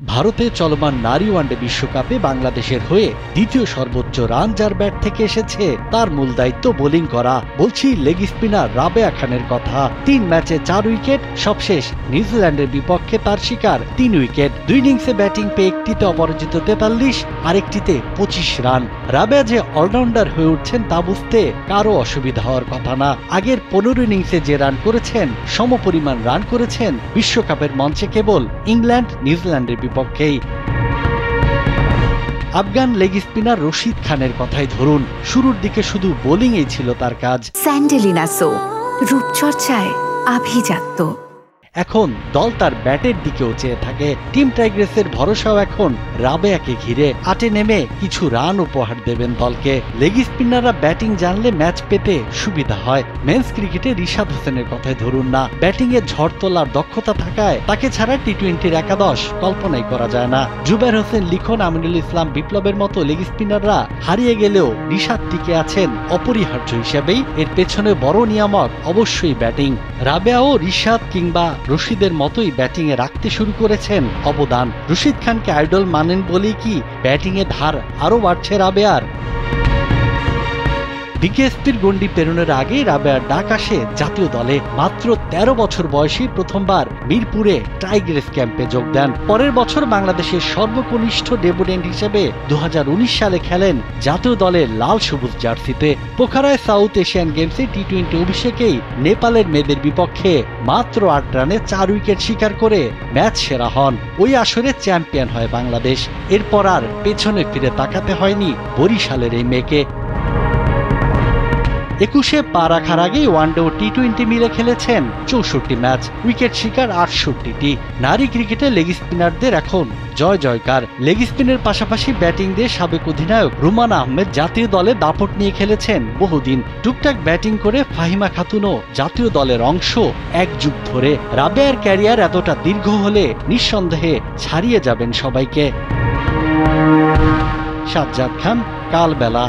ভারতে চলমান নারী ওয়ানডে বিশ্বকাপে বাংলাদেশের হয়ে দ্বিতীয় সর্বোচ্চ রান যার ব্যাট থেকে এসেছে তার মূল দায়িত্ব বোলিং করা। বলছি লেগ স্পিনার রাবেয়া খানের কথা। 3 ম্যাচে 4 উইকেট, সবশেষ নিউজিল্যান্ডের বিপক্ষে তার শিকার 3 উইকেট। 2 ইনিংসে ব্যাটিং পেয়ে একটিতে অপরাজিত 43, আরেকটিতে 25 রান। রাবেয়া যে অলরাউন্ডার হয়ে উঠছেন তা বুঝতে কারো অসুবিধা হওয়ার কথা না। আগের 15 ইনিংসে যে রান করেছেন সমপরিমাণ রান করেছেন বিশ্বকাপের মঞ্চে কেবল ইংল্যান্ড নিউজিল্যান্ডের বিপক্ষেই। আফগান লেগ স্পিনার রশিদ খানের কথাই ধরুন, শুরুর দিকে শুধু বোলিংই ছিল তার কাজ। স্যান্ডেলিনা সো, রূপচর্চায় আভিজাত্য। এখন দল তার ব্যাটের দিকেও চেয়ে থাকে। টিম টাইগ্রেসের ভরসাও এখন রাবেয়াকে ঘিরে। 8-এ নেমে কিছু রান উপহার দেবেন দলকে। লেগ স্পিনাররা ব্যাটিং জানলে ম্যাচ পেতে সুবিধা হয়। মেন্স ক্রিকেটে রিশাদ হোসেনের কথাই ধরুন না, ব্যাটিংয়ে ঝড় তোলার দক্ষতা থাকায় তাকে ছাড়া টি-20-র একাদশ কল্পনাই করা যায় না। জুবের হোসেন লিখন, আমিনুল ইসলাম বিপ্লবের মতো লেগ স্পিনাররা হারিয়ে গেলেও রিশাদ টিকে আছেন অপরিহার্য হিসেবেই। এর পেছনে বড় নিয়ামক অবশ্যই ব্যাটিং। রাবেয়াও রিশাদ কিংবা রশিদের মতোই ব্যাটিংয়ে রাখতে শুরু করেছেন অবদান। রশিদ খানকে আইডল মানেন বলেই কি ব্যাটিংয়ে ধার আরও বাড়ছে রাবেয়ার? বিকেএসপির গণ্ডি পেরোনোর আগেই রাবেয়ার ডাক আসে জাতীয় দলে। মাত্র 13 বছর বয়সী প্রথমবার মিরপুরে টাইগ্রেস ক্যাম্পে যোগ দেন। পরের বছর বাংলাদেশের সর্বকনিষ্ঠ ডেবুটেন্ট হিসেবে 2019 সালে খেলেন জাতীয় দলের লাল সবুজ জার্সিতে। পোখারায় সাউথ এশিয়ান গেমসে টি-20 অভিষেকেই নেপালের মেয়েদের বিপক্ষে মাত্র 8 রানে 4 উইকেট শিকার করে ম্যাচ সেরা হন। ওই আসরে চ্যাম্পিয়ন হয় বাংলাদেশ। এরপর আর পেছনে ফিরে তাকাতে হয়নি বরিশালের এই মেয়েকে। 21-এ পা রাখার আগেই ওয়ানডে ও টি-20 মিলে খেলেছেন 64 ম্যাচ, উইকেট শিকার 68টি। নারী ক্রিকেটে লেগ স্পিনারদের এখন জয় জয়কার। লেগ স্পিনের পাশাপাশি ব্যাটিং দিয়ে সাবেক অধিনায়ক রুমানা আহমেদ জাতীয় দলে দাপট নিয়ে খেলেছেন বহুদিন। টুকটাক ব্যাটিং করে ফাহিমা খাতুনও জাতীয় দলের অংশ এক যুগ ধরে। রাবেয়ার ক্যারিয়ার এতটা দীর্ঘ হলে নিঃসন্দেহে ছাড়িয়ে যাবেন সবাইকে। সাজ্জাদ খান, কালবেলা।